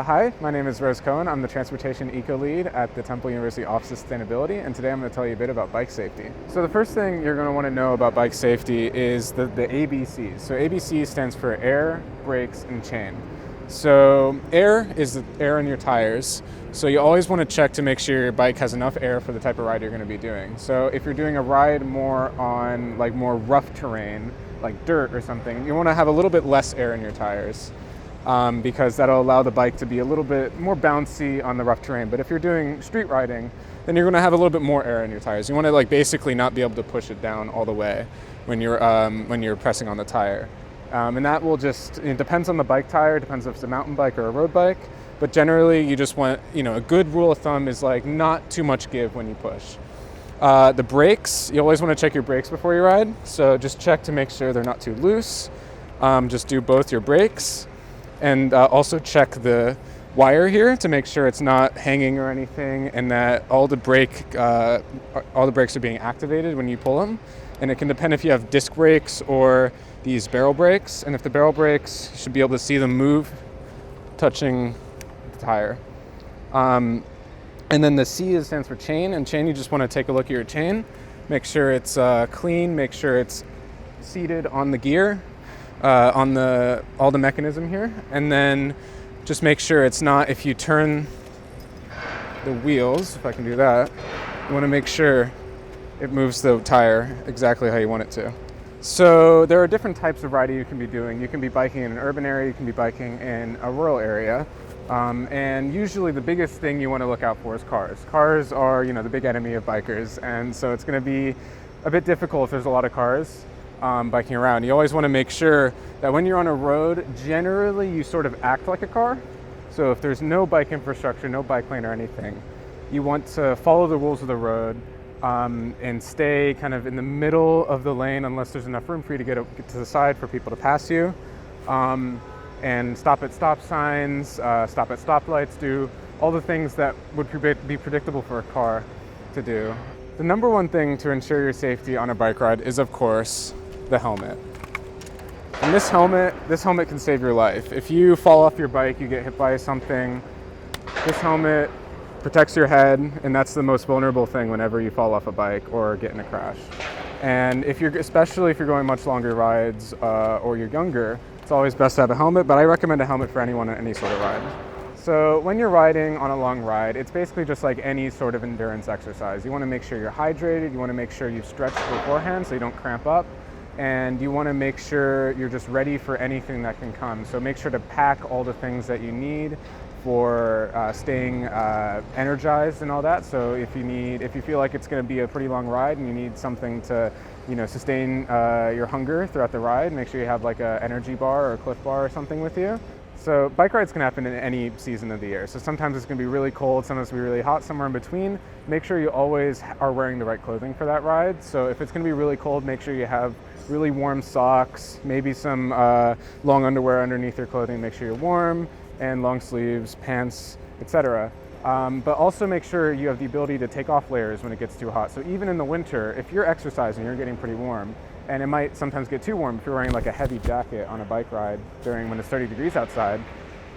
Hi, my name is Cohen. I'm the Transportation Eco Lead at the Temple University Office of Sustainability, and today I'm going to tell you a bit about bike safety. So the first thing you're going to want to know about bike safety is the ABCs. So ABC stands for air, brakes, and chain. So air is the air in your tires. So you always want to check to make sure your bike has enough air for the type of ride you're going to be doing. So if you're doing a ride more on more rough terrain, like dirt or something, you want to have a little bit less air in your tires. Because that'll allow the bike to be a little bit more bouncy on the rough terrain. But if you're doing street riding, then you're going to have a little bit more air in your tires. You want to basically not be able to push it down all the way when you're pressing on the tire. And that will it depends on the bike tire, depends if it's a mountain bike or a road bike. But generally, you just want, a good rule of thumb is not too much give when you push. The brakes, you always want to check your brakes before you ride. So just check to make sure they're not too loose. Just do both your brakes. And also check the wire here to make sure it's not hanging or anything, and that all the brakes are being activated when you pull them. And it can depend if you have disc brakes or these barrel brakes. And if the barrel brakes, you should be able to see them move, touching the tire. And then the C stands for chain. And chain, you just want to take a look at your chain, make sure it's clean, make sure it's seated on the gear. On all the mechanism here, and then just make sure it's not, if you turn the wheels, if I can do that, you want to make sure it moves the tire exactly how you want it to. So there are different types of riding you can be doing. You can be biking in an urban area, you can be biking in a rural area, and usually the biggest thing you want to look out for is cars. Cars are, the big enemy of bikers, and so it's going to be a bit difficult if there's a lot of cars. Biking around. You always want to make sure that when you're on a road, generally you sort of act like a car. So if there's no bike infrastructure, no bike lane or anything, you want to follow the rules of the road and stay kind of in the middle of the lane unless there's enough room for you to get to the side for people to pass you. And stop at stop signs, stop at stoplights, do all the things that would be predictable for a car to do. The number one thing to ensure your safety on a bike ride is, of course, the helmet. And this helmet can save your life. If you fall off your bike, you get hit by something, this helmet protects your head, and that's the most vulnerable thing whenever you fall off a bike or get in a crash. And especially if you're going much longer rides or you're younger, it's always best to have a helmet, but I recommend a helmet for anyone on any sort of ride. So when you're riding on a long ride, it's basically just like any sort of endurance exercise. You want to make sure you're hydrated, you want to make sure you've stretched beforehand so you don't cramp up, and you want to make sure you're just ready for anything that can come. So make sure to pack all the things that you need for staying energized and all that. So if you feel like it's going to be a pretty long ride and you need something to sustain your hunger throughout the ride, make sure you have like an energy bar or a Cliff Bar or something with you. So bike rides can happen in any season of the year. So sometimes it's going to be really cold, sometimes it's going to be really hot, somewhere in between. Make sure you always are wearing the right clothing for that ride. So if it's going to be really cold, make sure you have really warm socks, maybe some long underwear underneath your clothing, make sure you're warm, and long sleeves, pants, etc. But also make sure you have the ability to take off layers when it gets too hot. So even in the winter, if you're exercising, you're getting pretty warm. And it might sometimes get too warm if you're wearing like a heavy jacket on a bike ride when it's 30 degrees outside.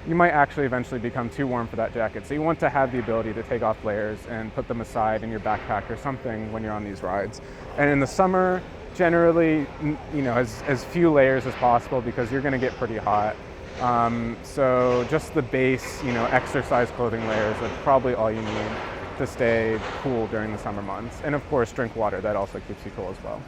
You might actually eventually become too warm for that jacket. So you want to have the ability to take off layers and put them aside in your backpack or something when you're on these rides. And in the summer, generally, as few layers as possible because you're going to get pretty hot. So just the base, exercise clothing layers are probably all you need to stay cool during the summer months. And of course, drink water. That also keeps you cool as well.